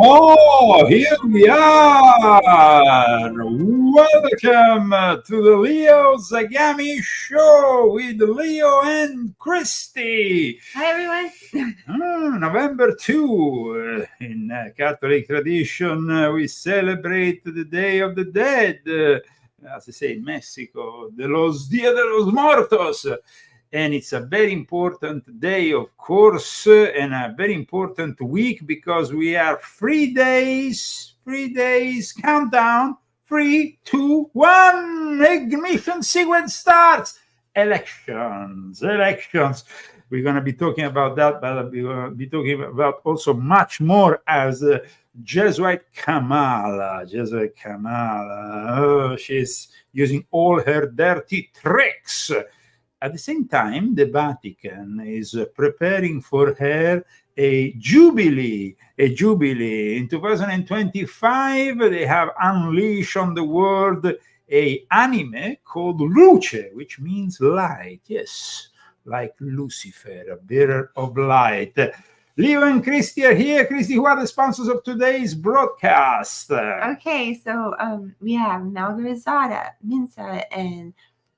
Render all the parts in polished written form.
Oh, here we are. Welcome to the Leo Zagami Show with Leo and Christy. Hi, everyone. November 2. In Catholic tradition, we celebrate the Day of the Dead. As they say in Mexico, de los Días de los Muertos. And it's a very important day, of course, and a very important week because we are 3 days, countdown, 3, 2, 1, ignition sequence starts. Elections. We're going to be talking about that, but we're going to be talking about also much more as Jesuit Kamala. Oh, she's using all her dirty tricks. At the same time, the Vatican is preparing for her a jubilee. In 2025, they have unleashed on the world an anime called Luce, which means light. Yes, like Lucifer, a bearer of light. Leo and Christy are here. Christy, who are the sponsors of today's broadcast? Okay, so we have Nelda Rosada, Minsa, and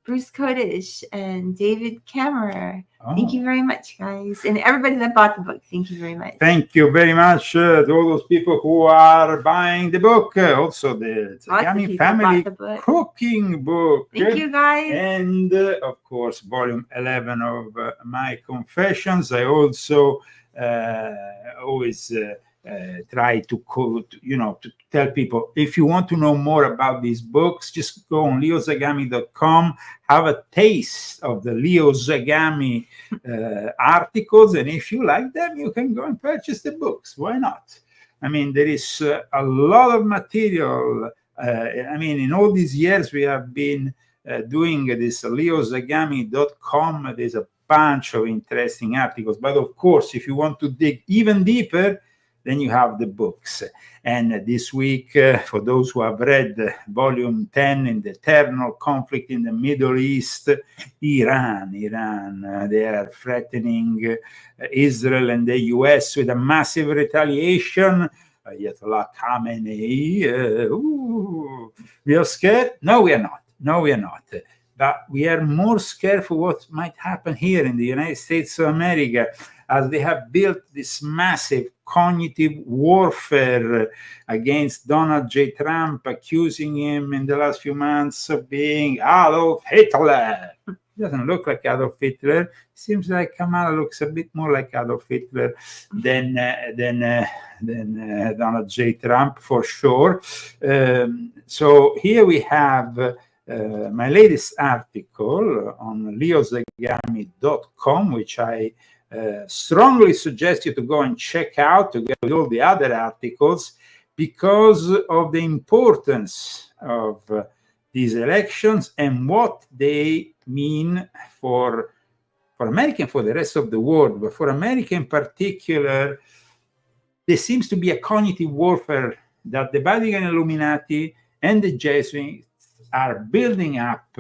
Bruce Kodish and David Kammerer. Oh. Thank you very much, guys. And everybody that bought the book, thank you very much. Thank you very much to all those people who are buying the book. Also, the Zagami family cooking book. Thank you, guys. And, of course, volume 11 of My Confessions. I also always try to tell people, if you want to know more about these books, just go on leozagami.com, have a taste of the Leo Zagami articles, and if you like them, you can go and purchase the books. Why not? I mean, there is a lot of material. In all these years we have been doing this leozagami.com. There's a bunch of interesting articles, but of course, if you want to dig even deeper, then you have the books. And this week, for those who have read volume 10 in the eternal conflict in the Middle East, Iran, they are threatening Israel and the US with a massive retaliation. Ayatollah Khamenei, we are scared? No, we are not. But we are more scared for what might happen here in the United States of America, as they have built this massive cognitive warfare against Donald J. Trump, accusing him in the last few months of being Adolf Hitler. He doesn't look like Adolf Hitler. Seems like Kamala looks a bit more like Adolf Hitler than Donald J. Trump, for sure. So here we have my latest article on leozagami.com, which I strongly suggest you to go and check out together with all the other articles, because of the importance of these elections and what they mean for America and for the rest of the world. But for America in particular, there seems to be a cognitive warfare that the Vatican, Illuminati, and the Jesuits are building up.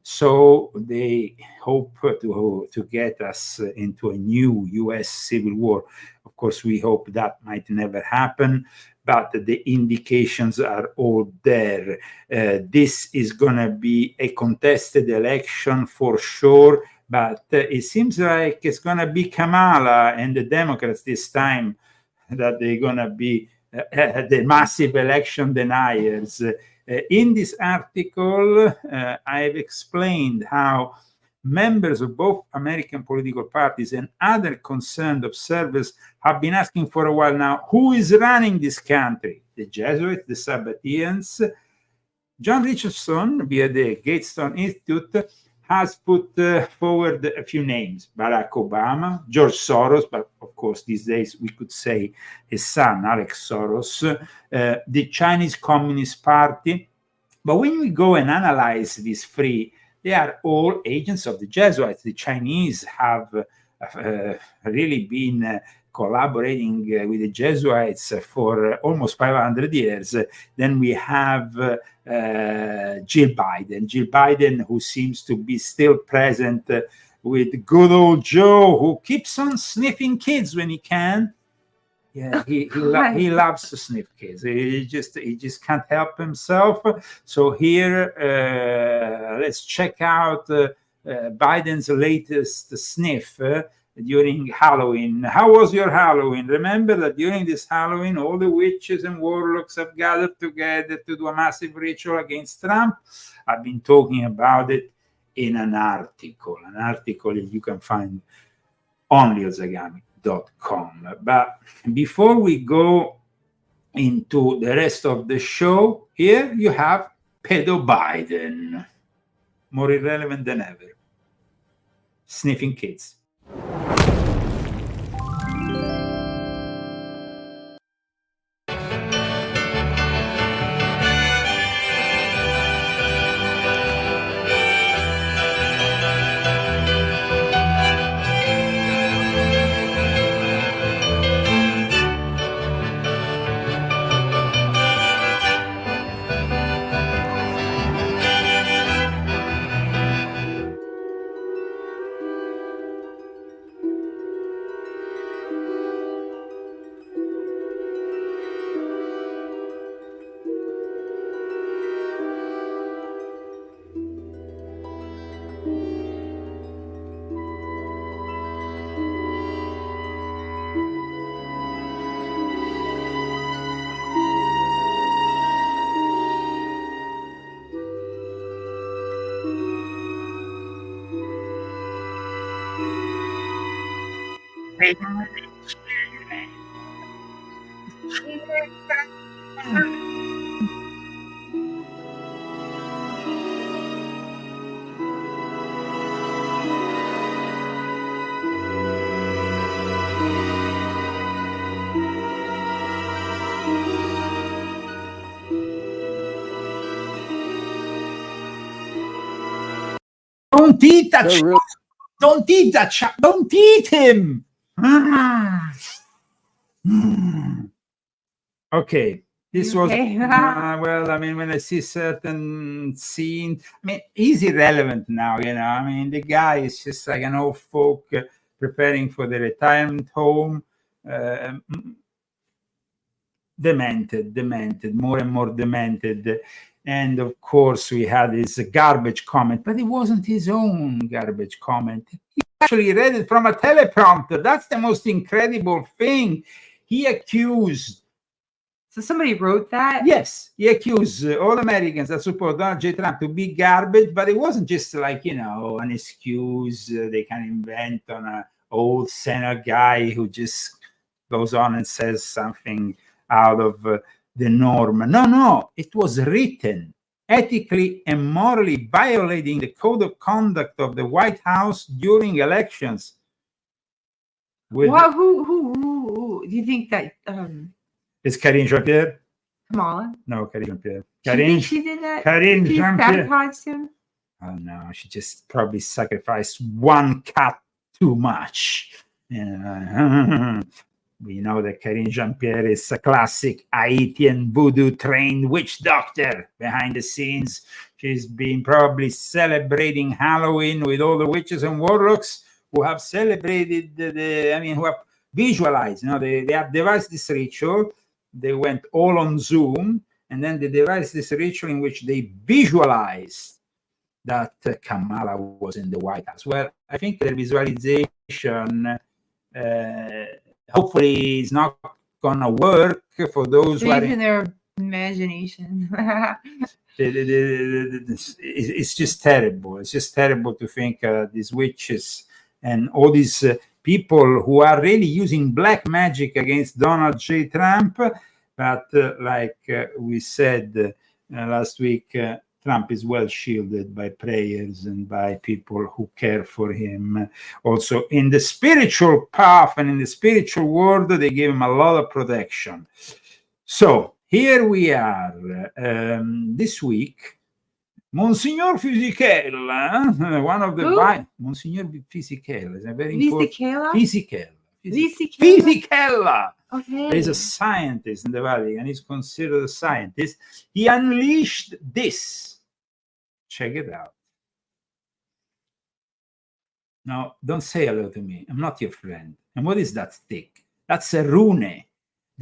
So they hope to get us into a new U.S. civil war. Of course, we hope that might never happen, but the indications are all there. This is going to be a contested election for sure, but it seems like it's going to be Kamala and the Democrats this time that they're going to be the massive election deniers. In this article, I've explained how members of both American political parties and other concerned observers have been asking for a while now, who is running this country? The Jesuits, the Sabbateans? John Richardson, via the Gatestone Institute, has put forward a few names: Barack Obama, George Soros, but of course these days we could say his son, Alex Soros, the Chinese Communist Party. But when we go and analyze these three, they are all agents of the Jesuits. The Chinese have really been collaborating with the Jesuits for almost 500 years. Then we have Jill Biden, who seems to be still present with good old Joe, who keeps on sniffing kids when he can. Yeah, he loves to sniff kids. He just can't help himself. So here, let's check out Biden's latest sniff during Halloween. How was your Halloween? Remember that during this Halloween, all the witches and warlocks have gathered together to do a massive ritual against Trump. I've been talking about it in an article you can find on Zagami.com. But before we go into the rest of the show, here you have Pedo Biden, more irrelevant than ever, sniffing kids. Don't eat that! Don't eat that! Don't eat him! Okay, this was well. I mean, when I see certain scenes, I mean, he's irrelevant now. You know, I mean, the guy is just like an old folk preparing for the retirement home. Demented, more and more demented. And of course, we had his garbage comment, but it wasn't his own garbage comment. He actually read it from a teleprompter. That's the most incredible thing. He accused. So somebody wrote that? Yes, he accused all Americans that support Donald J. Trump to be garbage, but it wasn't just like, you know, an excuse they can invent on an old Senate guy who just goes on and says something out of the norm. No, it was written, ethically and morally violating the code of conduct of the White House during elections. Well, who do you think that? It's Karine Jean-Pierre? Kamala? No, Karine Jean-Pierre. She did that? Karine Jean-Pierre. Sabotaged him? Oh no, she just probably sacrificed one cat too much. We know that Karine Jean-Pierre is a classic Haitian voodoo-trained witch doctor behind the scenes. She's been probably celebrating Halloween with all the witches and warlocks who have celebrated who have visualized. You know, they have devised this ritual. They went all on Zoom, and then they devised this ritual in which they visualized that Kamala was in the White House. Well, I think the visualization hopefully is not gonna work for those who are in their imagination. It's just terrible. It's just terrible to think these witches and all these people who are really using black magic against Donald J. Trump. But like we said last week, Trump is well shielded by prayers and by people who care for him. Also, in the spiritual path and in the spiritual world, they give him a lot of protection. So here we are this week. Monsignor Fisichella, one of the Monsignor Fisichella is a very important. Fisichella. Okay. He's a scientist in the Vatican. He's considered a scientist. He unleashed this. Check it out. Now, don't say hello to me. I'm not your friend. And what is that stick? That's a rune.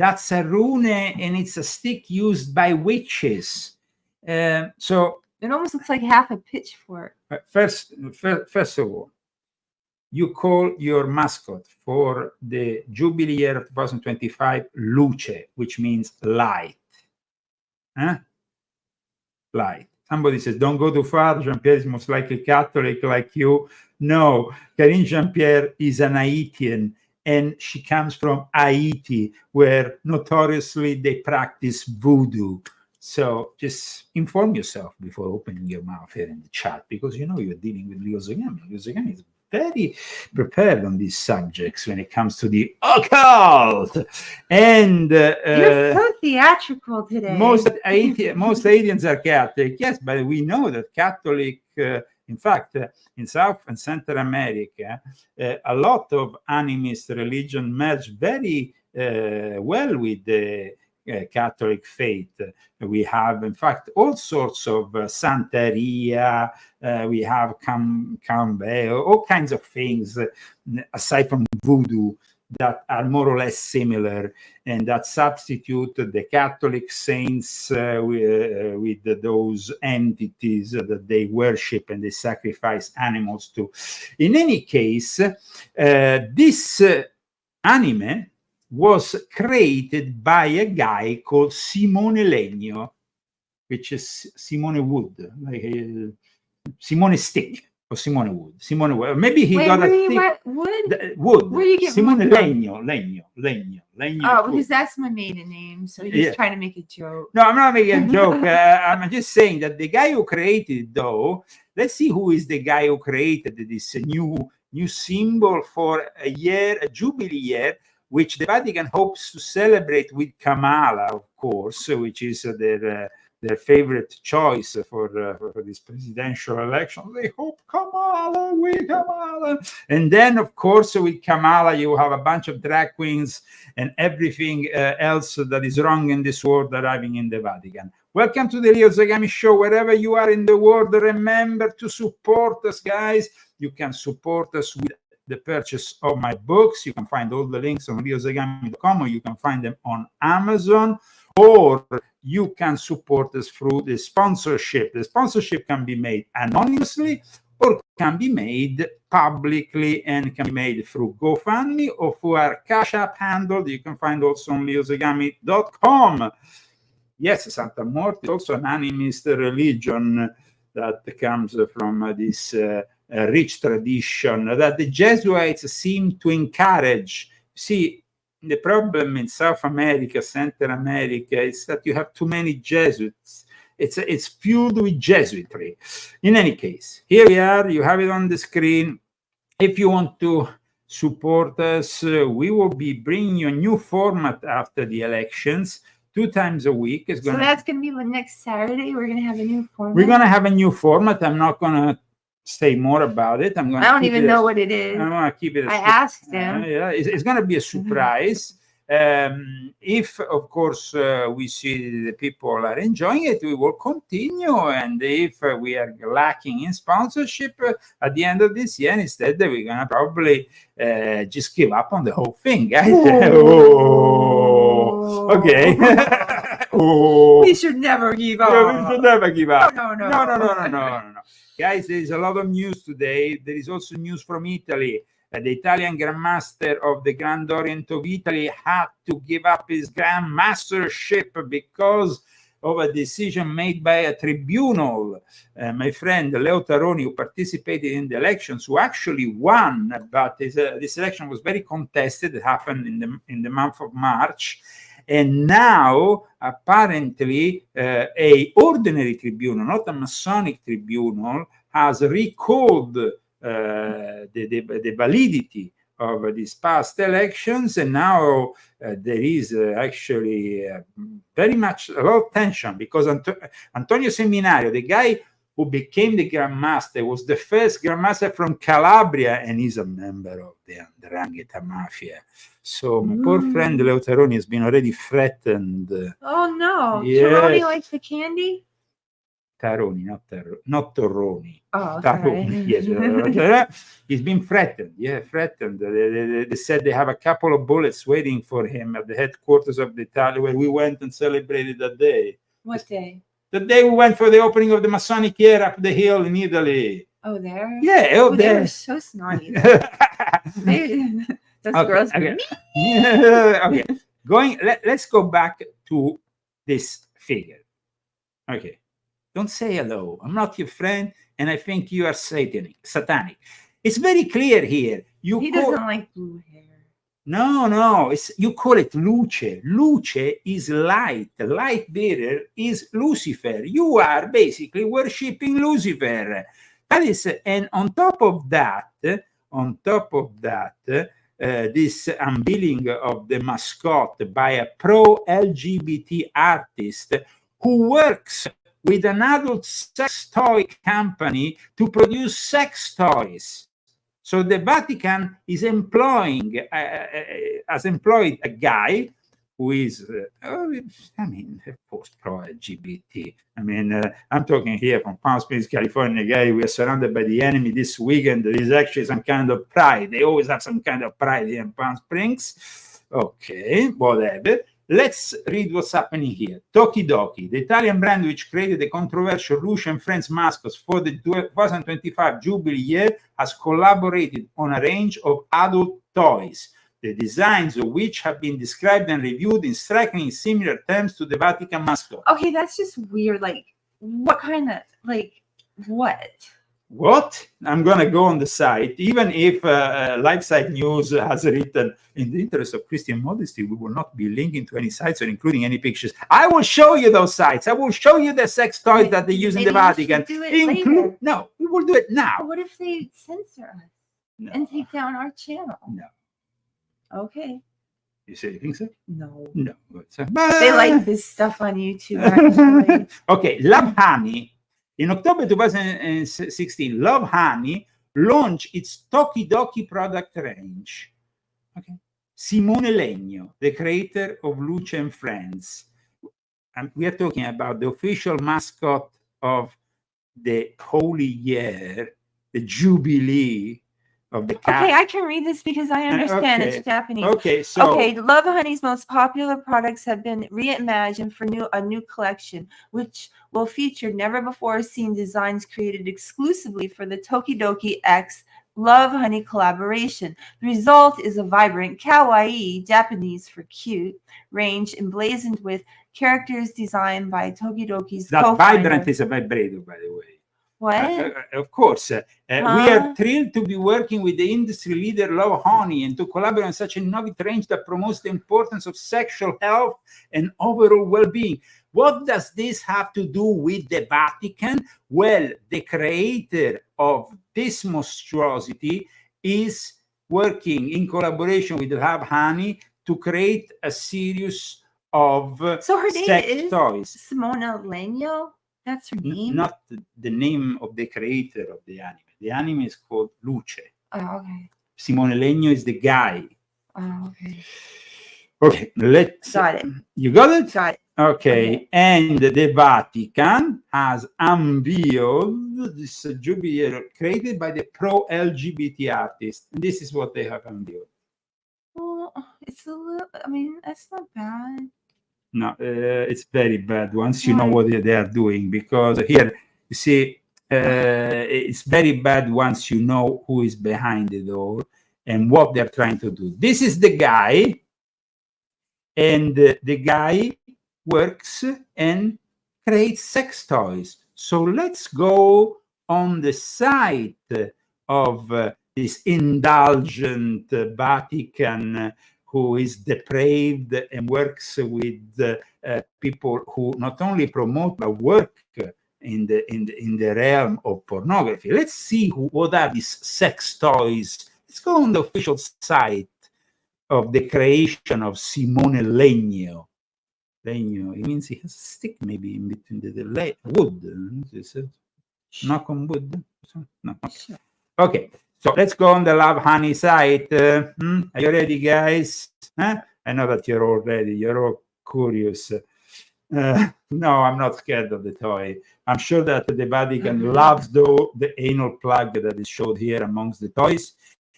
That's a rune, and it's a stick used by witches. So it almost looks like half a pitchfork. First of all, you call your mascot for the Jubilee year of 2025 Luce, which means light. Light. Somebody says, don't go too far. Jean-Pierre is most likely Catholic like you. No, Karine Jean-Pierre is an Haitian, and she comes from Haiti, where notoriously they practice voodoo. So just inform yourself before opening your mouth here in the chat, because you know you're dealing with Leo Zagami. Leo Zagami is very prepared on these subjects when it comes to the occult. And you're so theatrical today. Most Haitians are Catholic, yes, but we know that Catholic, in fact, in South and Central America, a lot of animist religion merge very well with the Catholic faith. We have, in fact, all sorts of Santeria, we have Cambeo, all kinds of things, aside from voodoo, that are more or less similar, and that substitute the Catholic saints with those entities that they worship and they sacrifice animals to. In any case, this anime was created by a guy called Simone Legno, which is Simone Wood, like Simone Stick. Or Simone Wood. Simone Wood. Maybe he got a stick. Wood? Wood. Where do you get Simone Wood Legno. Oh, because that's my maiden name. So he's trying to make a joke. No, I'm not making a joke. I'm just saying that the guy who created, though, let's see who is the guy who created this new symbol for a Jubilee year, which the Vatican hopes to celebrate with Kamala, of course, which is their favorite choice for this presidential election. They hope Kamala, and then of course with Kamala you have a bunch of drag queens and everything else that is wrong in this world arriving in the Vatican. Welcome to the Leo Zagami Show. Wherever you are in the world, remember to support us, guys. You can support us with the purchase of my books. You can find all the links on leozagami.com, or you can find them on Amazon, or you can support us through the sponsorship. The sponsorship can be made anonymously or can be made publicly, and can be made through GoFundMe or through our Cash App handle that you can find also on leozagami.com. Yes, Santa Morte is also an animist religion that comes from this rich tradition that the Jesuits seem to encourage. See, the problem in South America, Central America, is that you have too many Jesuits. It's fueled with Jesuitry. In any case, here we are. You have it on the screen. If you want to support us, we will be bringing you a new format after the elections, 2 times a week. So that's going to be next Saturday. We're going to have a new format. We're going to have a new format. I'm not going to say more about it. I don't even know what it is. I want to keep it. I asked him. It's going to be a surprise. If, of course, we see the people are enjoying it, we will continue. And if we are lacking in sponsorship at the end of this year, instead, we're going to probably just give up on the whole thing, guys. Okay. We should never give up. Yeah, we should never give up. No. Guys, there is a lot of news today. There is also news from Italy. The Italian Grand Master of the Grand Orient of Italy had to give up his Grand Mastership because of a decision made by a tribunal. My friend Leo Taroni, who participated in the elections, who actually won, but this election was very contested. It happened in the month of March. And now, apparently, a ordinary tribunal, not a Masonic tribunal, has recalled the validity of these past elections, and now there is actually very much a lot of tension, because Antonio Seminario, the guy who became the Grand Master, was the first Grand Master from Calabria, and he's a member of the 'Ndrangheta Mafia. So my poor friend Leo Taroni has been already threatened. Oh no! Yes. Taroni likes the candy. Taroni, not Torroni. Oh, Taroni, yes. He's been threatened. Yeah, threatened. They said they have a couple of bullets waiting for him at the headquarters of the Italian, where we went and celebrated that day. What day? The day we went for the opening of the Masonic Year up the hill in Italy. Oh, there? Yeah, oh, there. They were so snotty. Those girls. Okay. Okay. Let's go back to this figure. Okay. Don't say hello. I'm not your friend, and I think you are satanic. It's very clear here. He doesn't like blue hair. No. You call it luce. Luce is light. Light bearer is Lucifer. You are basically worshipping Lucifer. That is, and on top of that, this unveiling of the Mascot by a pro-LGBT artist who works with an adult sex toy company to produce sex toys. So the Vatican is has employed a guy who is, of course, pro-LGBT. I'm talking here from Palm Springs, California, guy. We are surrounded by the enemy this weekend. There is actually some kind of pride. They always have some kind of pride here in Palm Springs. Okay, whatever. Let's read what's happening here. Tokidoki, the Italian brand which created the controversial Luce and Friends mascots for the 2025 Jubilee year, has collaborated on a range of adult toys, the designs of which have been described and reviewed in strikingly similar terms to the Vatican mascot. Okay, that's just weird. Like, what kind of, what? What? I'm going to go on the site. Even if LifeSite News has written, in the interest of Christian modesty, we will not be linking to any sites or including any pictures. I will show you those sites. I will show you the sex toys that they use in the Vatican. No, we will do it now. But what if they censor us and take down our channel? No. Okay. You say you think so? No. They like this stuff on YouTube, actually. Okay, Love Honey. In October 2016, Love Honey launched its Tokidoki product range. Okay. Simone Legno, the creator of Luce and Friends. And we are talking about the official mascot of the Holy Year, the Jubilee of the cat. Okay, I can read this because I understand it's Japanese. Okay, so Love Honey's most popular products have been reimagined for a new collection, which will feature never before seen designs created exclusively for the Tokidoki X Love Honey collaboration. The result is a vibrant, kawaii, Japanese for cute, range emblazoned with characters designed by Tokidoki's that vibrant is a vibrator, by the way. What? Of course. We are thrilled to be working with the industry leader Love Honey and to collaborate on such an innovative range that promotes the importance of sexual health and overall well-being. What does this have to do with the Vatican? Well, the creator of this monstrosity is working in collaboration with Love Honey to create a series of sex toys. Simona Legno? That's her name? Not the name of the creator of the anime. The anime is called Luce. Oh, okay. Simone Legno is the guy. Oh, okay. Okay, let's... Got it. You got it? Got it. Okay, and the Vatican has unveiled this jubilee created by the pro-LGBT artist. And this is what they have unveiled. Well, it's a little... that's not bad. No, it's very bad once you know what they are doing, because here, you see, it's very bad once you know who is behind it all and what they're trying to do. This is the guy, and the guy works and creates sex toys. So let's go on the site of this indulgent Vatican who is depraved and works with people who not only promote but work in the realm of pornography. Let's see what are these sex toys. Let's go on the official site of the creation of Simone Legno. Legno, it means he has a stick maybe in between the wood. Knock on wood? No. Okay. So let's go on the Love Honey site. Are you ready, guys? I know that you're all ready. You're all curious. No, I'm not scared of the toy. I'm sure that the Vatican loves the anal plug that is showed here amongst the toys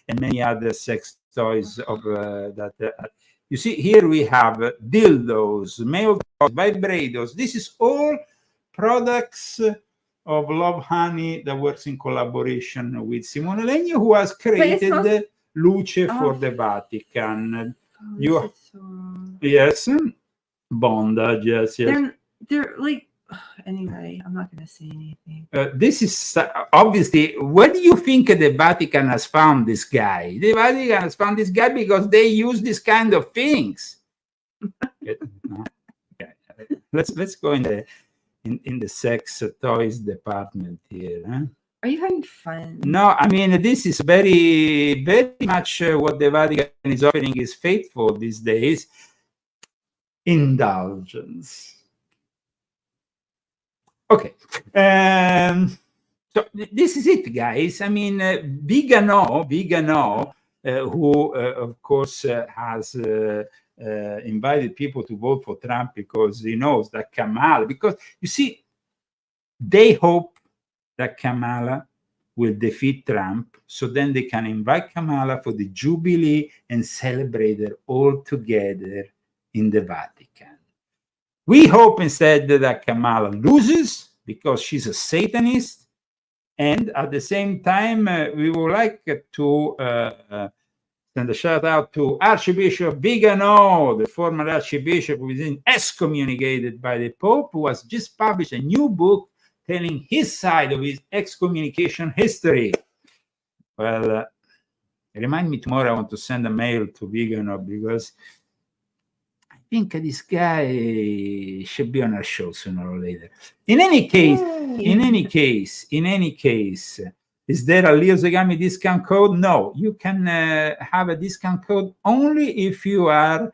and many other sex toys of that. You see, here we have dildos, male toys, vibrators. This is all products of Love Honey that works in collaboration with Simone Legno, who has created Luce for the Vatican. Yes, bondage. Yes. They're like, anyway, I'm not going to say anything. This is obviously, where do you think the Vatican has found this guy? The Vatican has found this guy because they use this kind of things. Okay. Let's go in the sex toys department here. Huh? Are you having fun? No, I mean, this is very, very much what the Vatican is offering is faithful these days. Indulgence. Okay. So this is it, guys. I mean, Vigano, who, of course, has invited people to vote for Trump because he knows that Kamala, because you see, they hope that Kamala will defeat Trump, so then they can invite Kamala for the Jubilee and celebrate it all together in the Vatican. We hope instead that Kamala loses because she's a Satanist, and at the same time, we would like to send a shout out to Archbishop Vigano, the former Archbishop who is excommunicated by the Pope, who has just published a new book telling his side of his excommunication history. Well, remind me tomorrow. I want to send a mail to Vigano because I think this guy should be on our show sooner or later. In any case, is there a Leo Zagami discount code? No, you can have a discount code only if you are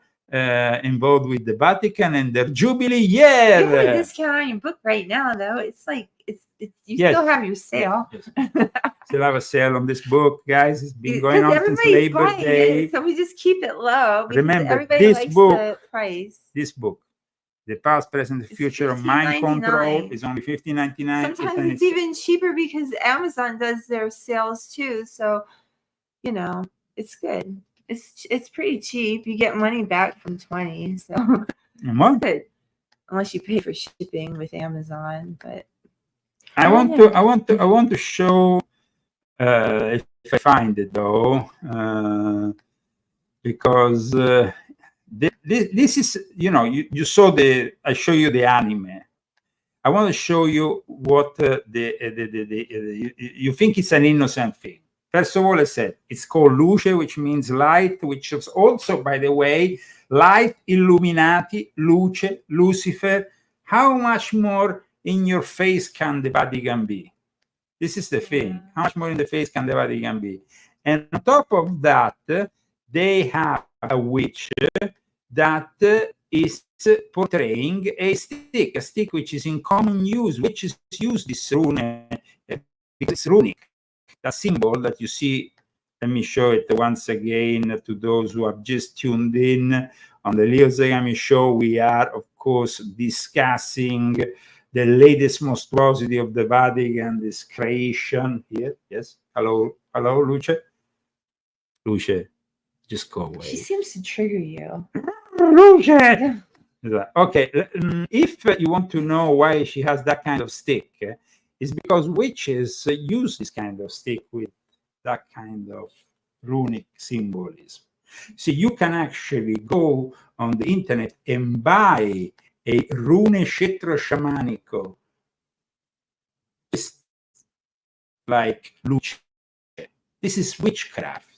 involved with the Vatican and their Jubilee year. You have a discount on your book right now, though. It's like you still have your sale. Yes. Still have a sale on this book, guys. It's been going on since Labor Day. So we just keep it low. Remember, everybody likes the price. This book, The Past, Present, and Future of Mind Control, is only $15.99. Sometimes it's even cheaper because Amazon does their sales too. So, you know, it's good. It's pretty cheap. You get money back from 20, so it's good. Unless you pay for shipping with Amazon, but I want to show if I find it though, because this is, you know, you saw I show you the anime. I want to show you what you think it's an innocent thing. First of all, I said it's called Luce, which means light, which is also, by the way, light, Illuminati, Luce, Lucifer. How much more in your face can the Vatican be? This is the thing. How much more in the face can the Vatican be? And on top of that, they have a witch that is portraying a stick which is in common use. Witches use this rune, it's runic. That symbol that you see, let me show it once again to those who have just tuned in. On the Leo Zagami show, we are, of course, discussing the latest monstrosity of the Vatican, this creation here. Yes. Hello, Luce. Luce, just go away. She seems to trigger you. Luce! Okay, if you want to know why she has that kind of stick, it's because witches use this kind of stick with that kind of runic symbolism. So you can actually go on the internet and buy a rune scettro sciamanico, like Luce. This is witchcraft.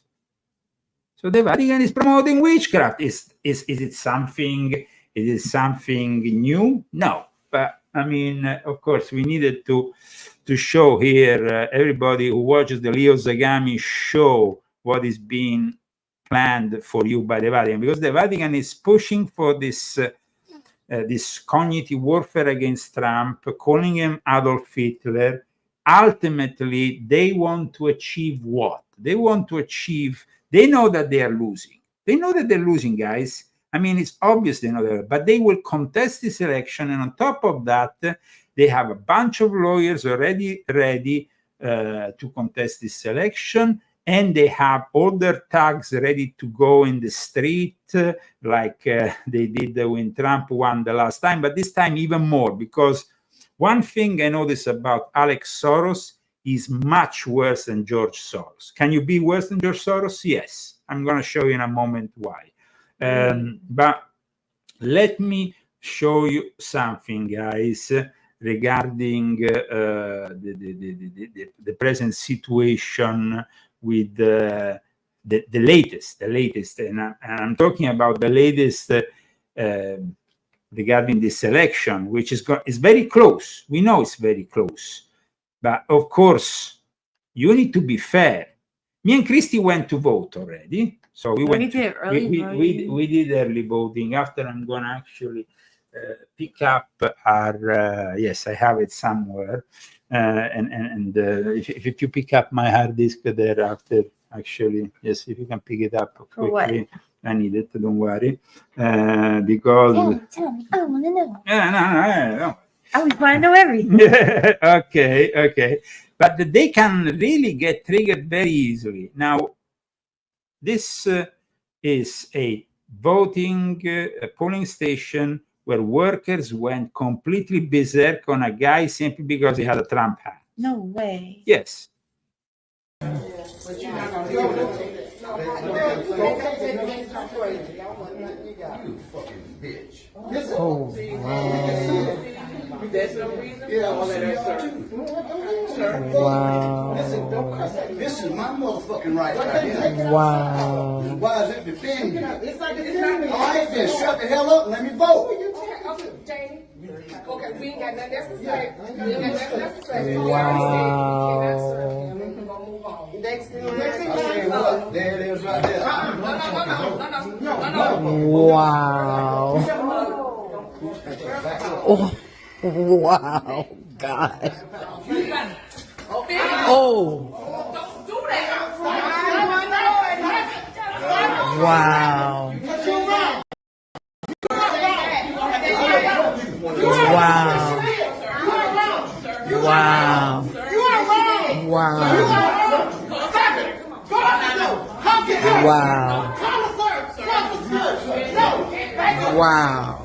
So the Vatican is promoting witchcraft. Is it something? Is it something new? No, but I mean, of course, we needed to show here everybody who watches the Leo Zagami show what is being planned for you by the Vatican, because the Vatican is pushing for this this cognitive warfare against Trump, calling him Adolf Hitler. Ultimately, they want to achieve what? They want to achieve. They know that they are losing. They know that they're losing, guys. I mean, it's obvious they know that, but they will contest this election, and on top of that, they have a bunch of lawyers already ready to contest this election, and they have all their thugs ready to go in the street, like they did when Trump won the last time, but this time even more, because one thing I noticed about Alex Soros is much worse than George Soros. Can you be worse than George Soros? Yes. I'm going to show you in a moment why. But let me show you something, guys, regarding the present situation with the latest, and I'm talking about the latest regarding this election, which is very close. We know it's very close, but of course you need to be fair. Me and Christy went to vote already, so we did early voting. After, I'm gonna actually pick up our yes, I have it somewhere, and if you pick up my hard disk there after, actually, yes, if you can pick it up quickly. I need it, don't worry, because tell me, I want to know. No. I always want to know everything. Okay, but they can really get triggered very easily. Now, this is a voting polling station where workers went completely berserk on a guy simply because he had a Trump hat. No way. Yes. You fucking bitch. Oh, wow. There's no reason. Yeah, all that sir. Wow. This is my motherfucking right here. Wow. Why is it defending you? It's like defending. All right, then shut the hell up and let me vote. Okay, Jamie. Okay, we ain't got nothing else to say. We ain't got nothing else to say. Wow. Next thing, I say what? There it is right there. Wow. Oh, wow, God. Oh. Wow. Wow. Wow. Wow. Wow. Wow.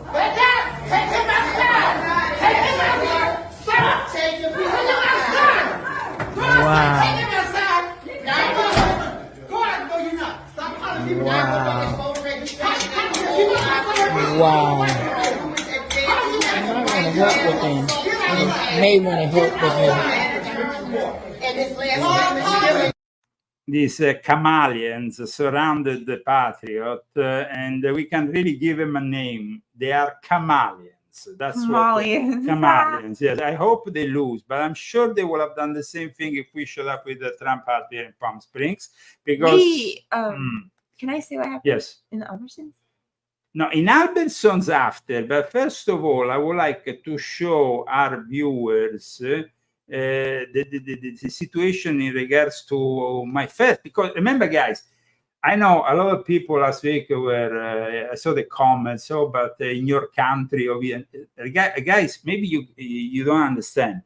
Wow. I'm not going to help with him. You may want to help with him. These chameleons surrounded the patriot, and we can really give them a name. They are chameleons. That's Chameleons. What chameleons. Yes, I hope they lose, but I'm sure they will have done the same thing if we showed up with the Trump hat here in Palm Springs. Because can I say what happened? Yes. In the Albertsons? No, in Albertsons after, but first of all, I would like to show our viewers the situation in regards to my first, because remember, guys, I know a lot of people last week were I saw the comments, but in your country, guys, maybe you don't understand.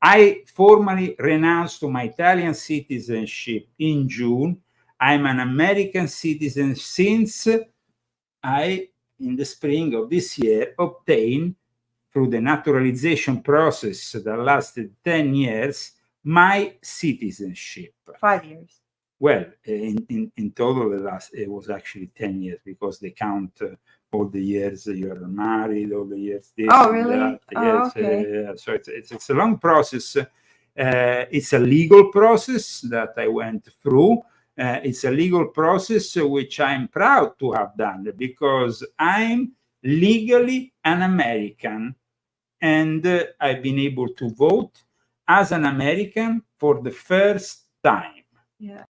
I formally renounced to my Italian citizenship in June. I'm an American citizen since I, in the spring of this year, obtained, through the naturalization process that lasted 10 years, my citizenship. 5 years. Well, in total, it was actually 10 years, because they count all the years you are married, all the years this. Oh, really? That. Oh, Yes, okay. so it's a long process. It's a legal process that I went through. It's a legal process which I'm proud to have done, because I'm legally an American, and I've been able to vote as an American for the first time. Yeah.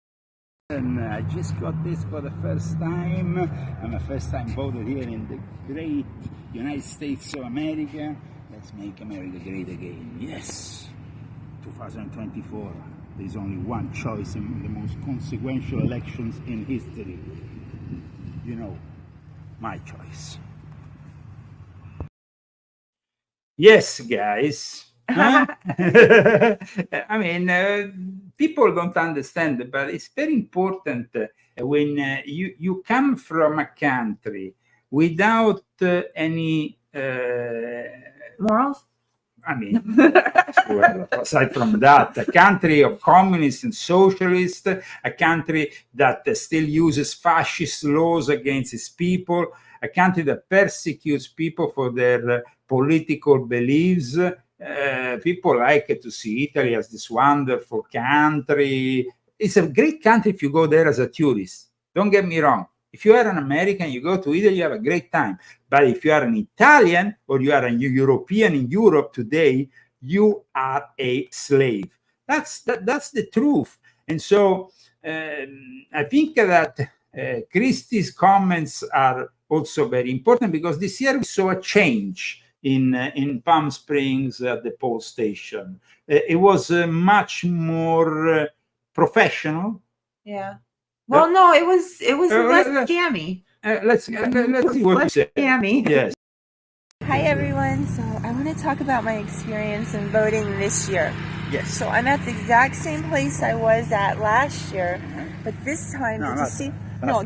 And I just got this for the first time. I'm a first-time voter here in the great United States of America. Let's make America great again. Yes, 2024. There's only one choice in the most consequential elections in history. You know, my choice. Yes, guys. Huh? I mean, people don't understand, but it's very important when you come from a country without any Morals? I mean, well, aside from that, a country of communists and socialists, a country that still uses fascist laws against its people, a country that persecutes people for their political beliefs. People like to see Italy as this wonderful country. It's a great country if you go there as a tourist. Don't get me wrong. If you are an American, you go to Italy, you have a great time. But if you are an Italian or you are a European in Europe today, you are a slave. That's the truth. And so I think that Christie's comments are also very important, because this year we saw a change in Palm Springs at the Pole Station. It was much more professional. Yeah. Well, no, it was less scammy. Let's see what you say. Scammy. Yes. Hi everyone. So I want to talk about my experience in voting this year. Yes. So I'm at the exact same place I was at last year, but this time, last time. Oh,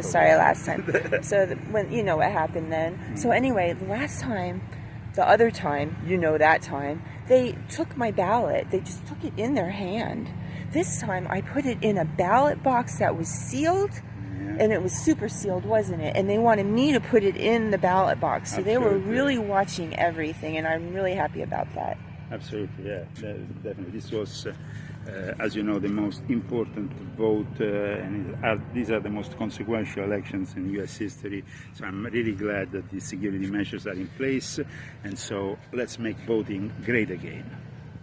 sorry, last time. So when you know what happened then. So anyway, the other time, that time, they took my ballot. They just took it in their hand. This time I put it in a ballot box that was sealed, and it was super sealed, wasn't it? And they wanted me to put it in the ballot box. So they were really watching everything, and I'm really happy about that. Absolutely, yeah, definitely. This was, as you know, the most important vote, and these are the most consequential elections in U.S. history. So I'm really glad that the security measures are in place, and so let's make voting great again.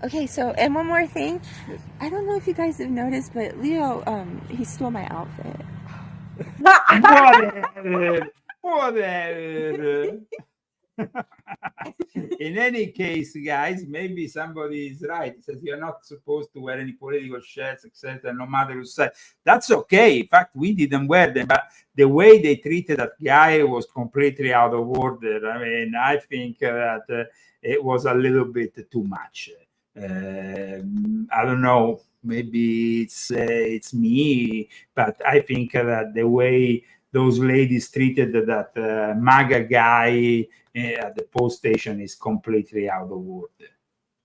Okay, so, and one more thing. Yes. I don't know if you guys have noticed, but Leo, he stole my outfit. Whatever. In any case, guys, maybe somebody is right. He says you're not supposed to wear any political shirts, etc., no matter who said. That's okay. In fact, we didn't wear them, but the way they treated that guy was completely out of order. I mean, I think that it was a little bit too much. I don't know, maybe it's me, but I think that the way those ladies treated that MAGA guy at the post station is completely out of order.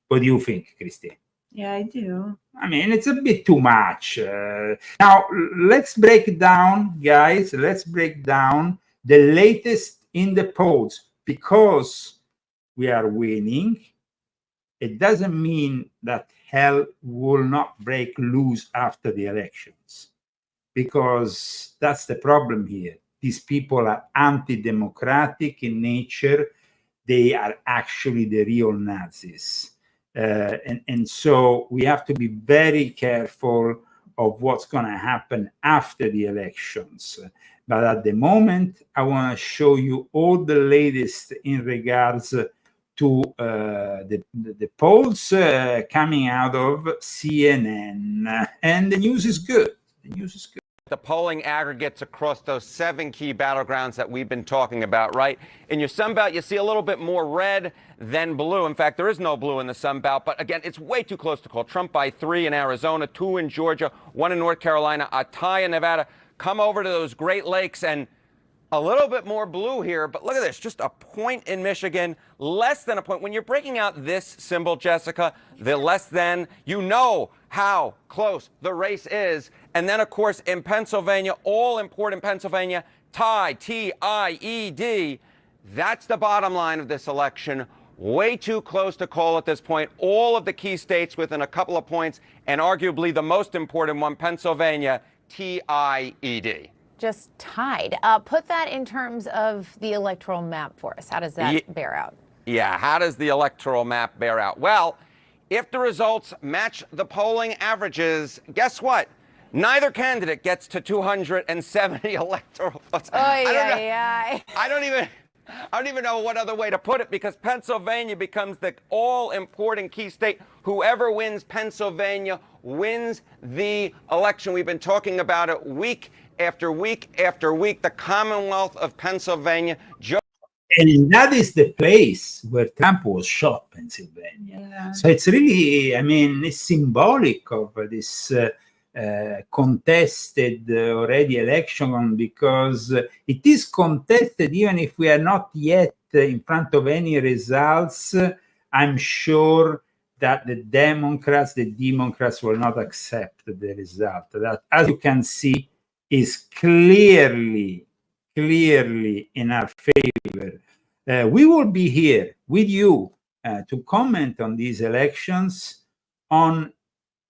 What do you think, Christine? Yeah, I do. I mean, it's a bit too much. Now, let's break down, guys, the latest in the polls. Because we are winning, it doesn't mean that hell will not break loose after the elections, because that's the problem here. These people are anti-democratic in nature. They are actually the real Nazis. And so we have to be very careful of what's going to happen after the elections. But at the moment, I want to show you all the latest in regards to the polls coming out of CNN. And the news is good. The news is good. The polling aggregates across those 7 key battlegrounds that we've been talking about, right? In your Sun Belt, you see a little bit more red than blue. In fact, there is no blue in the Sun Belt. But again, it's way too close to call. Trump by 3 in Arizona, 2 in Georgia, 1 in North Carolina, a tie in Nevada. Come over to those Great Lakes and a little bit more blue here, but look at this, just a point in Michigan, less than a point. When you're breaking out this symbol, Jessica, the less than, you know how close the race is. And then, of course, in Pennsylvania, all important Pennsylvania, tie, T-I-E-D. That's the bottom line of this election. Way too close to call at this point. All of the key states within a couple of points, and arguably the most important one, Pennsylvania, T-I-E-D. Just tied. Put that in terms of the electoral map for us. How does that bear out? Yeah, how does the electoral map bear out? Well, if the results match the polling averages, guess what? Neither candidate gets to 270 electoral votes. I don't I don't even know what other way to put it, because Pennsylvania becomes the all-important key state. Whoever wins Pennsylvania wins the election. We've been talking about it week after week after week. The Commonwealth of Pennsylvania. And that is the place where Trump was shot, Pennsylvania. Yeah. So it's really, I mean, it's symbolic of this contested already election, because it is contested even if we are not yet in front of any results. I'm sure that the Democrats will not accept the result. That, as you can see, is clearly in our favor. We will be here with you to comment on these elections on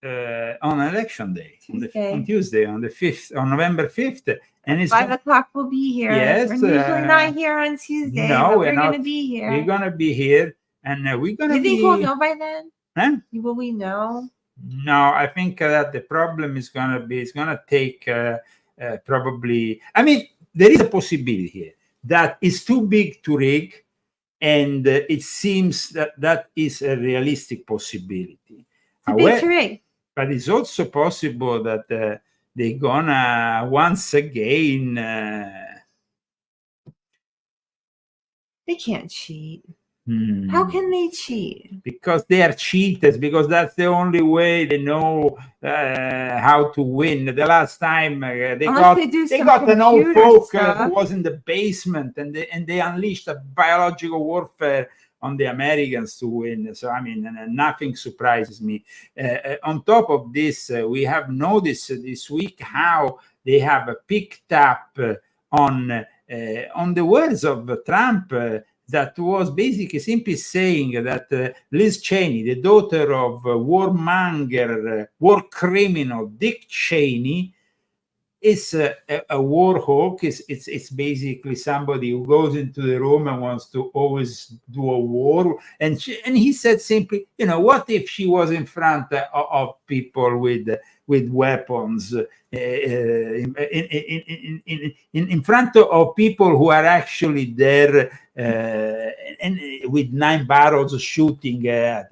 election day, on Tuesday, on the 5th, on November 5th. And it's 5 o'clock we'll be here. Yes, we're usually not here on Tuesday. No, but we're going to be here. We're going to be here, and we're going to You be. think we'll know by then? Huh? Will we know? No, I think that the problem is going to be, it's going to take probably, I mean, there is a possibility here that it's too big to rig, and it seems that that is a realistic possibility. Big to rig. But it's also possible that they're gonna once again. They can't cheat. How can they cheat? Because they are cheaters, because that's the only way they know how to win. The last time they got an old folk who was in the basement, and they unleashed a biological warfare on the Americans to win. So I mean, nothing surprises me. On top of this, we have noticed this week how they have picked up on the words of Trump. That was basically simply saying that Liz Cheney, the daughter of warmonger, war criminal Dick Cheney, is a war hawk. It's basically somebody who goes into the room and wants to always do a war. And he said simply, you know, what if she was in front of people with weapons, in front of people who are actually there, and with 9 barrels shooting at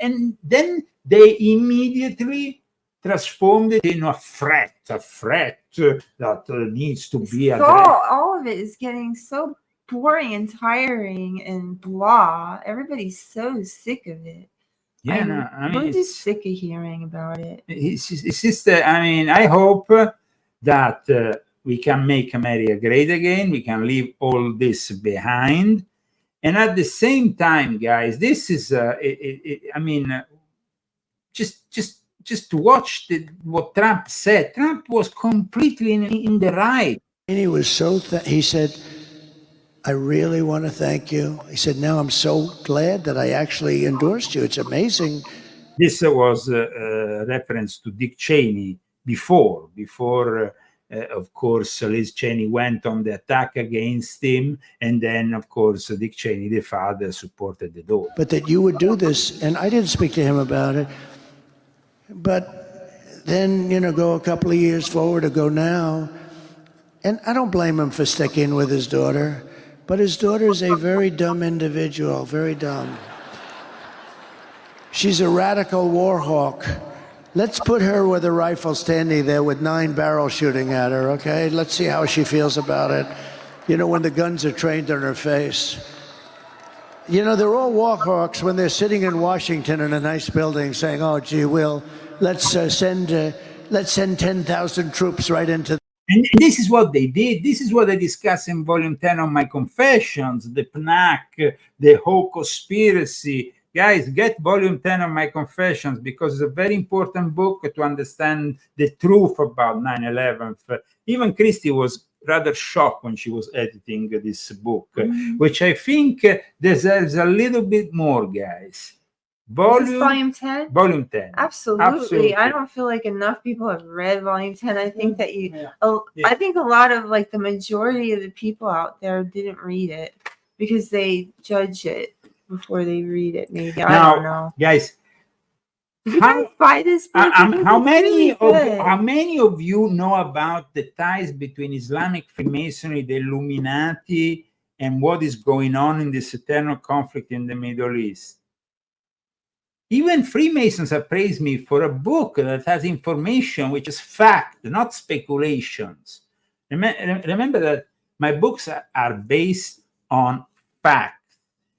and then they immediately transformed it in a threat that needs to be addressed. All of it is getting so boring and tiring and blah. Everybody's so sick of it. Yeah, I mean, we're just sick of hearing about it. It's just, I mean, I hope that we can make America great again. We can leave all this behind. And at the same time, guys, this is, I mean, just to watch what Trump said. Trump was completely in the right. And he was so, he said, I really want to thank you. He said, now I'm so glad that I actually endorsed you. It's amazing. This was a reference to Dick Cheney before, of course, Liz Cheney went on the attack against him. And then, of course, Dick Cheney, the father, supported the daughter. But that you would do this, and I didn't speak to him about it. But then, you know, go a couple of years forward or go now. And I don't blame him for sticking with his daughter. But his daughter is a very dumb individual, very dumb. She's a radical war hawk. Let's put her with a rifle standing there with 9 barrels shooting at her, okay? Let's see how she feels about it. You know, when the guns are trained on her face. You know, they're all war hawks when they're sitting in Washington in a nice building saying, oh, gee, let's send 10,000 troops right into. And this is what they did. This is what I discuss in Volume 10 of my Confessions, the PNAC, the whole conspiracy. Guys, get Volume 10 of my Confessions, because it's a very important book to understand the truth about 9/11. Even Christy was rather shocked when she was editing this book, which I think deserves a little bit more, guys. Volume 10? Volume 10. Absolutely. I don't feel like enough people have read Volume 10. I think that I think a lot of, like, the majority of the people out there didn't read it because they judge it before they read it. Maybe I don't know, guys. Did you guys buy this book? How many of you know about the ties between Islamic Freemasonry, the Illuminati, and what is going on in this eternal conflict in the Middle East. Even Freemasons have praised me for a book that has information which is fact, not speculations. Remember that my books are based on fact.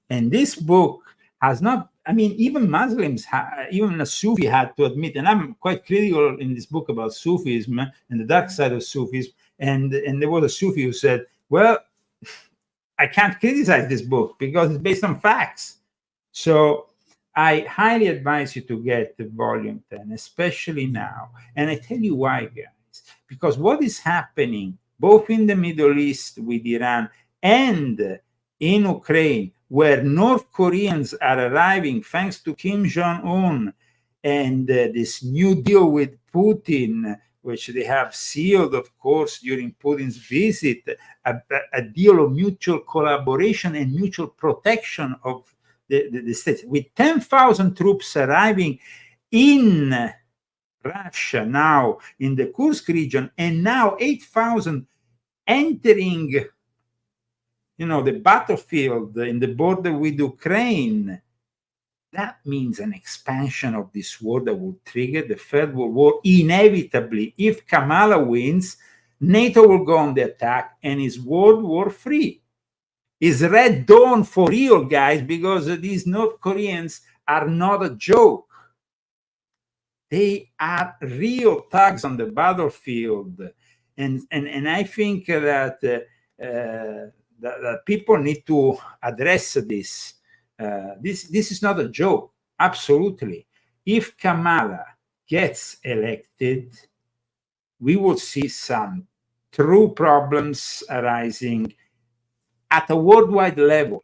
And this book has not, I mean, even Muslims, even a Sufi had to admit, and I'm quite critical in this book about Sufism and the dark side of Sufism. And there was a Sufi who said, well, I can't criticize this book because it's based on facts. So I highly advise you to get the volume 10, especially now. And I tell you why, guys, because what is happening both in the Middle East with Iran and in Ukraine, where North Koreans are arriving thanks to Kim Jong-un and this new deal with Putin, which they have sealed, of course, during Putin's visit, a deal of mutual collaboration and mutual protection of the states, with 10,000 troops arriving in Russia now, in the Kursk region, and now 8,000 entering, the battlefield in the border with Ukraine. That means an expansion of this war that will trigger the Third World War inevitably. If Kamala wins, NATO will go on the attack and is World War III. Is Red Dawn for real, guys, because these North Koreans are not a joke. They are real thugs on the battlefield. And I think that, that people need to address this. This is not a joke, absolutely. If Kamala gets elected, we will see some true problems arising at a worldwide level.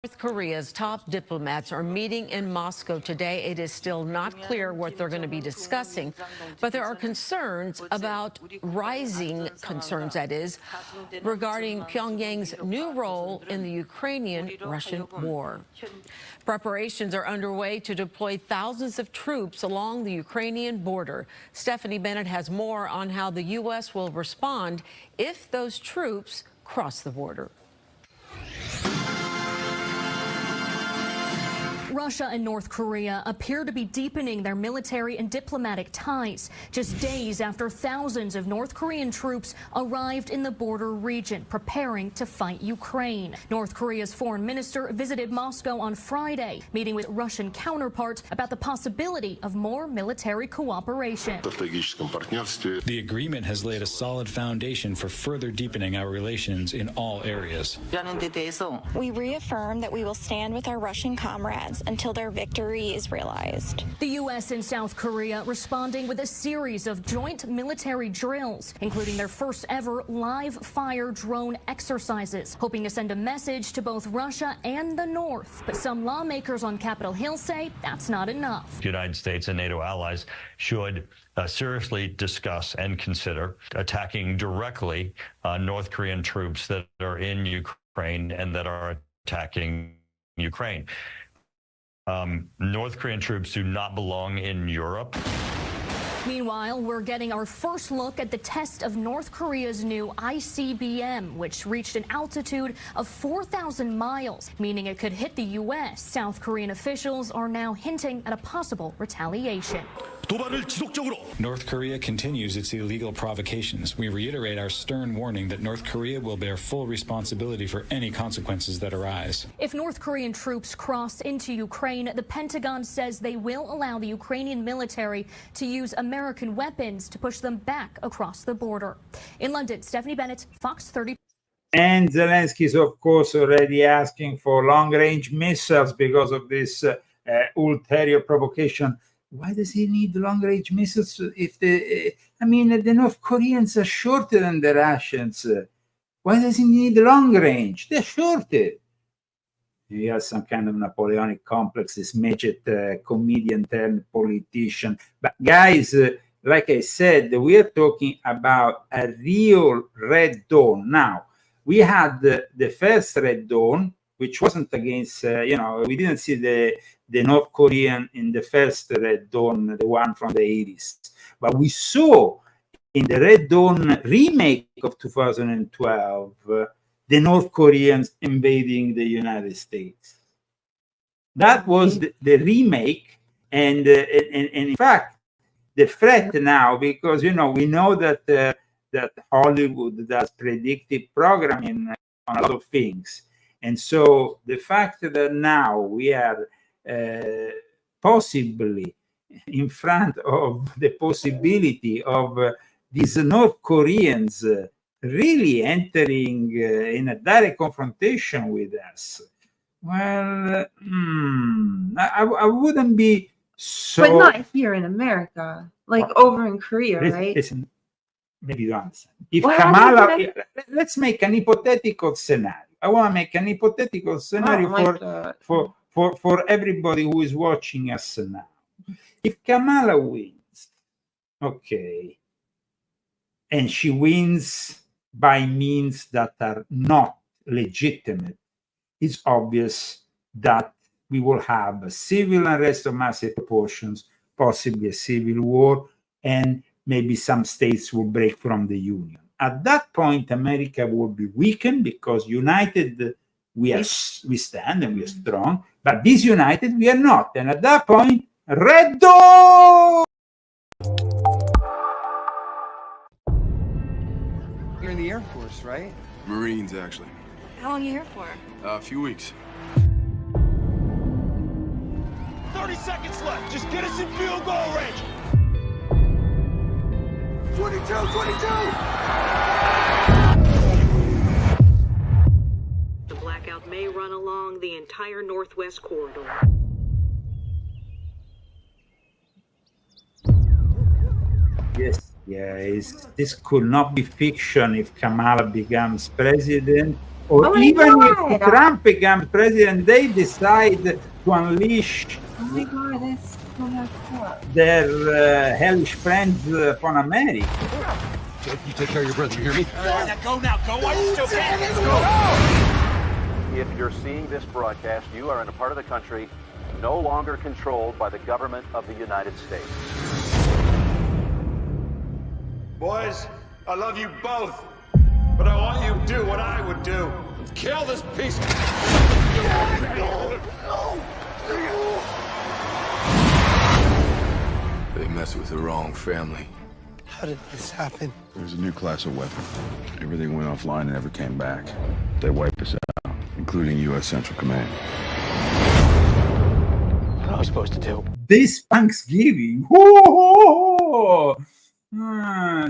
North Korea's top diplomats are meeting in Moscow today. It is still not clear what they're going to be discussing, but there are concerns about rising concerns, that is, regarding Pyongyang's new role in the Ukrainian-Russian war. Preparations are underway to deploy thousands of troops along the Ukrainian border. Stephanie Bennett has more on how the U.S. will respond if those troops cross the border. Russia and North Korea appear to be deepening their military and diplomatic ties just days after thousands of North Korean troops arrived in the border region preparing to fight Ukraine. North Korea's foreign minister visited Moscow on Friday, meeting with Russian counterparts about the possibility of more military cooperation. The agreement has laid a solid foundation for further deepening our relations in all areas. We reaffirm that we will stand with our Russian comrades until their victory is realized. The U.S. and South Korea responding with a series of joint military drills, including their first ever live fire drone exercises, hoping to send a message to both Russia and the North. But some lawmakers on Capitol Hill say that's not enough. The United States and NATO allies should seriously discuss and consider attacking directly North Korean troops that are in Ukraine and that are attacking Ukraine. North Korean troops do not belong in Europe. Meanwhile, we're getting our first look at the test of North Korea's new ICBM, which reached an altitude of 4,000 miles, meaning it could hit the U.S. South Korean officials are now hinting at a possible retaliation. North Korea continues its illegal provocations. We reiterate our stern warning that North Korea will bear full responsibility for any consequences that arise. If North Korean troops cross into Ukraine, the Pentagon says they will allow the Ukrainian military to use American weapons to push them back across the border. In London, Stephanie Bennett, Fox 30. And Zelensky is, of course, already asking for long-range missiles because of this ulterior provocation. Why does he need long-range missiles if the North Koreans are shorter than the Russians? Why does he need long-range? They're shorter. He has some kind of Napoleonic complex, this midget comedian turned politician. But guys, like I said, we are talking about a real Red Dawn. Now, we had the first Red Dawn, which wasn't against, we didn't see the North Korean in the first Red Dawn, the one from the 80s. But we saw in the Red Dawn remake of 2012, the North Koreans invading the United States. That was the remake, and in fact, the threat now, because we know that that Hollywood does predictive programming on a lot of things, and so the fact that now we are possibly in front of the possibility of these North Koreans really entering in a direct confrontation with us. Well, I wouldn't be so. But not here in America, like over in Korea, right? Listen, maybe you don't understand. If Kamala, let's make an hypothetical scenario. I want to make an hypothetical scenario for everybody who is watching us now. If Kamala wins, okay, and she wins by means that are not legitimate, it's obvious that we will have a civil unrest of massive proportions, possibly a civil war, and maybe some states will break from the Union. At that point, America will be weakened because united we stand and we are strong, but disunited we are not. And at that point, Red Dawn! You're in the Air Force, right? Marines, actually. How long are you here for? A few weeks. 30 seconds left. Just get us in field goal range. 22! The blackout may run along the entire northwest corridor. Yes, this could not be fiction if Kamala becomes president, or even if Trump becomes president, they decide to unleash their hellish friends upon America. You take care of your brother, you hear me? Go now, go while you still can. Let's go! If you're seeing this broadcast, you are in a part of the country no longer controlled by the government of the United States. Boys, I love you both, but I want you to do what I would do. Kill this piece of... They messed with the wrong family. How did this happen? There's a new class of weapon. Everything went offline and never came back. They wiped us out, including U.S. Central Command. What am I supposed to do? This Thanksgiving. Whoa!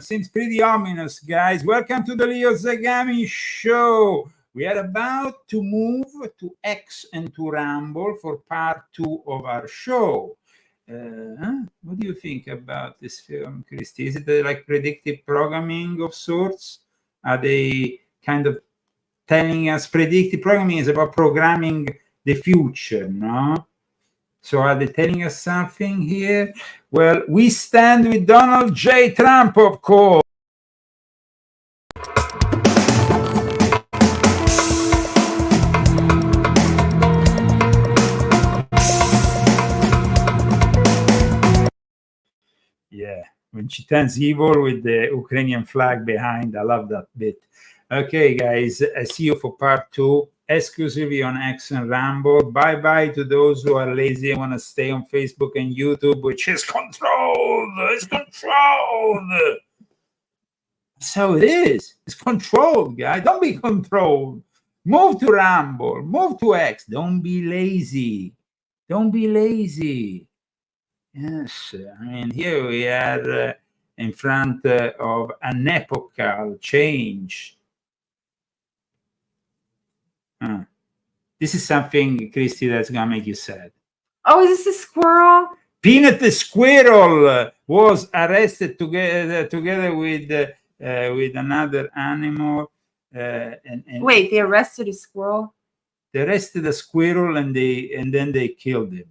Seems pretty ominous, guys. Welcome to the Leo Zagami Show. We are about to move to X and to Rumble for part 2 of our show. What do you think about this film, Christy? Is it like predictive programming of sorts? Are they kind of telling us predictive programming is about programming the future, no? So are they telling us something here? Well, we stand with Donald J. Trump, of course. Yeah, when she turns evil with the Ukrainian flag behind. I love that bit. Okay, guys, I see you for part 2. Exclusively on X and Rambo. Bye-bye to those who are lazy and want to stay on Facebook and YouTube, which is controlled. It's controlled. So it is. It's controlled, guys. Don't be controlled. Move to Rambo. Move to X. Don't be lazy. Don't be lazy. Yes, I mean, here we are in front of an epochal change. This is something, Christy, that's gonna make you sad. Oh, is this a squirrel? Peanut the squirrel was arrested together with another animal. And Wait, they arrested a squirrel? They arrested a squirrel and then they killed him.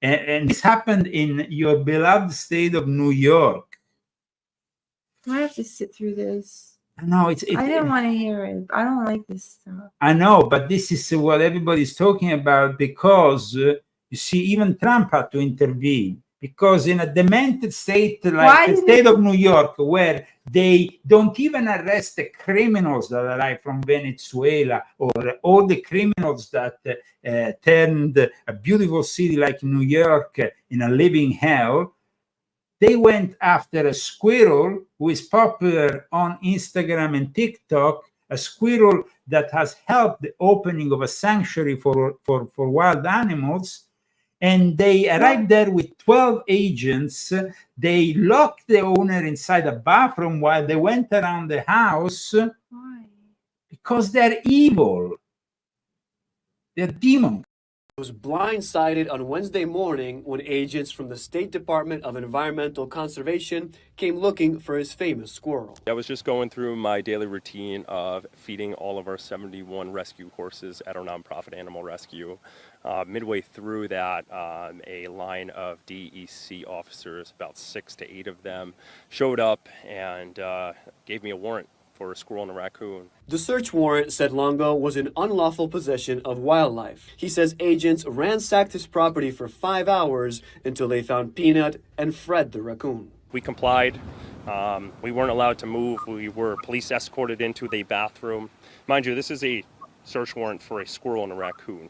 And this happened in your beloved state of New York. I have to sit through this. No, I didn't want to hear it. I don't like this stuff. I know, but this is what everybody's talking about because, you see, even Trump had to intervene. Because in a demented state like the state of New York, where they don't even arrest the criminals that arrive from Venezuela or all the criminals that turned a beautiful city like New York in a living hell, they went after a squirrel who is popular on Instagram and TikTok, a squirrel that has helped the opening of a sanctuary for wild animals. And they arrived there with 12 agents. They locked the owner inside a bathroom while they went around the house. Why? Because they're evil. They're demons. Was blindsided on Wednesday morning when agents from the State Department of Environmental Conservation came looking for his famous squirrel. I was just going through my daily routine of feeding all of our 71 rescue horses at our nonprofit animal rescue. Midway through that, a line of DEC officers, about 6 to 8 of them, showed up and gave me a warrant for a squirrel and a raccoon. The search warrant said Longo was in unlawful possession of wildlife. He says agents ransacked his property for 5 hours until they found Peanut and Fred the raccoon. We complied. We weren't allowed to move. We were police escorted into the bathroom. Mind you, this is a search warrant for a squirrel and a raccoon.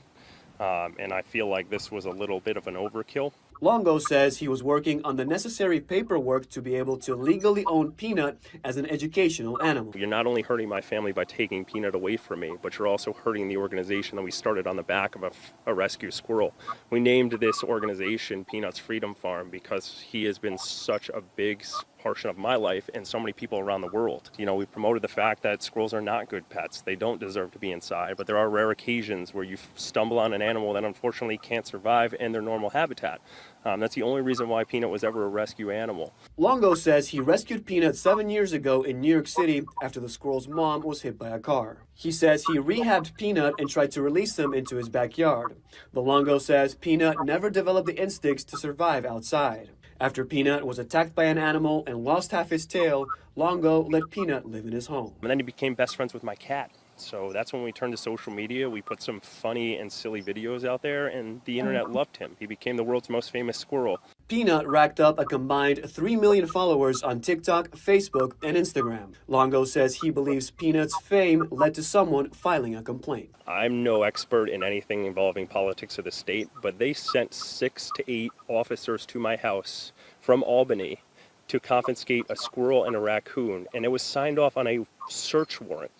And I feel like this was a little bit of an overkill. Longo says he was working on the necessary paperwork to be able to legally own Peanut as an educational animal. You're not only hurting my family by taking Peanut away from me, but you're also hurting the organization that we started on the back of a rescue squirrel. We named this organization Peanut's Freedom Farm because he has been such a big portion of my life and so many people around the world. You know, we promoted the fact that squirrels are not good pets. They don't deserve to be inside, but there are rare occasions where you stumble on an animal that unfortunately can't survive in their normal habitat. That's the only reason why Peanut was ever a rescue animal. Longo says he rescued Peanut 7 years ago in New York City after the squirrel's mom was hit by a car. He says he rehabbed Peanut and tried to release him into his backyard. But Longo says Peanut never developed the instincts to survive outside. After Peanut was attacked by an animal and lost half his tail, Longo let Peanut live in his home. And then he became best friends with my cat. So that's when we turned to social media. We put some funny and silly videos out there, and the internet loved him. He became the world's most famous squirrel. Peanut racked up a combined 3 million followers on TikTok, Facebook, and Instagram. Longo says he believes Peanut's fame led to someone filing a complaint. I'm no expert in anything involving politics of the state, but they sent 6 to 8 officers to my house from Albany to confiscate a squirrel and a raccoon, and it was signed off on a search warrant.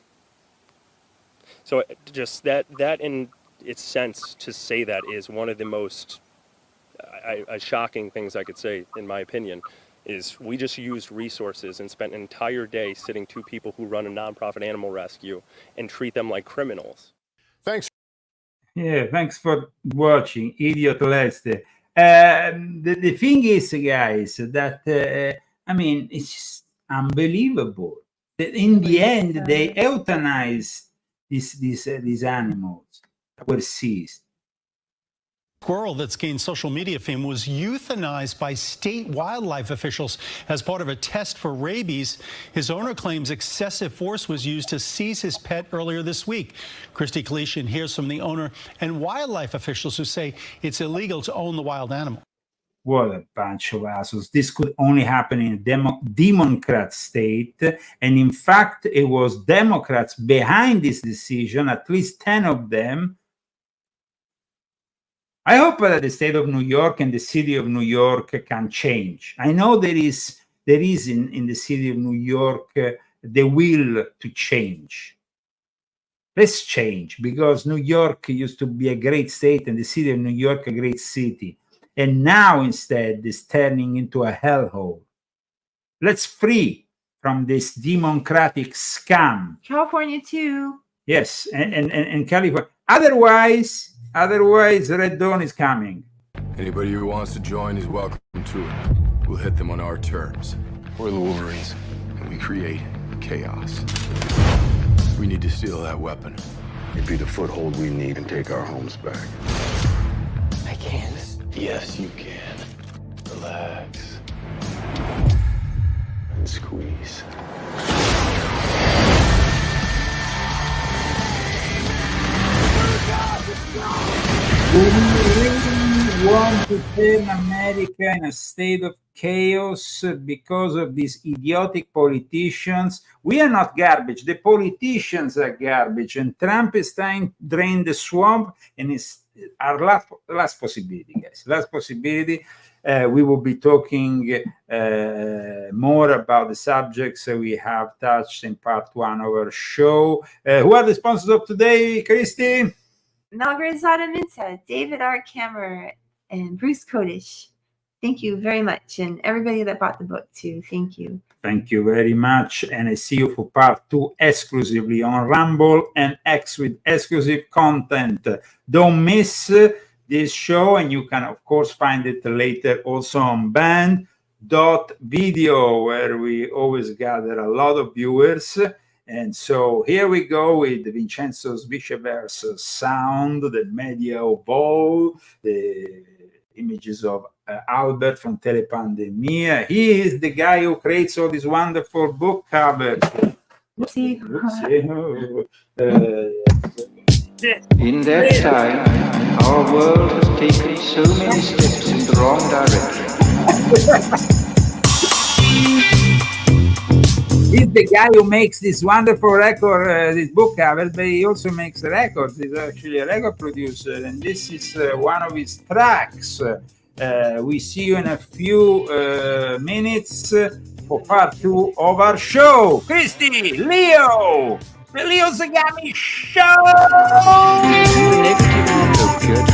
So just that in its sense, to say that is one of the most shocking things I could say, in my opinion, is we just used resources and spent an entire day sitting 2 people who run a nonprofit animal rescue and treat them like criminals. Thanks. Yeah, thanks for watching, Idiot Lester. The thing is, guys, that, I mean, it's just unbelievable. That in the end, they euthanized these animals that were seized. Squirrel that's gained social media fame was euthanized by state wildlife officials as part of a test for rabies. His owner claims excessive force was used to seize his pet earlier this week. Christy Kalishian hears from the owner and wildlife officials who say it's illegal to own the wild animal. What a bunch of assholes. This could only happen in a Democrat state. And in fact, it was Democrats behind this decision, at least 10 of them. I hope that the state of New York and the city of New York can change. I know there is in the city of New York the will to change. Let's change, because New York used to be a great state and the city of New York a great city. And now instead it's turning into a hellhole. Let's free from this democratic scam. California too. Yes, and California. Otherwise, Red Dawn is coming. Anybody who wants to join is welcome to it. We'll hit them on our terms. We're the Wolverines, and we create chaos. We need to steal that weapon. It'd be the foothold we need and take our homes back. I can't. Yes, you can. Relax. And squeeze. Do we really want to turn America America in a state of chaos because of these idiotic politicians. We are not garbage. The politicians are garbage, and Trump is trying to drain the swamp, and it's our last possibility, guys. Last possibility. We will be talking more about the subjects we have touched in part 1 of our show. Who are the sponsors of today, Christy? Malgarazada Minta, David R. Kammerer, and Bruce Kodish. Thank you very much. And everybody that bought the book, too. Thank you. Thank you very much. And I see you for part 2 exclusively on Rumble and X with exclusive content. Don't miss this show, and you can, of course, find it later also on band.video, where we always gather a lot of viewers. And so here we go with Vincenzo's Viceverse sound, the media ball, the images of Albert from Telepandemia. He is the guy who creates all these wonderful book covers. Oopsie. In that time, our world has taken so many steps in the wrong direction. He's the guy who makes this wonderful record, this book cover, but he also makes records. He's actually a record producer, and this is one of his tracks. We see you in a few minutes for part 2 of our show. Christy, Leo, the Leo Zagami Show! Connected with the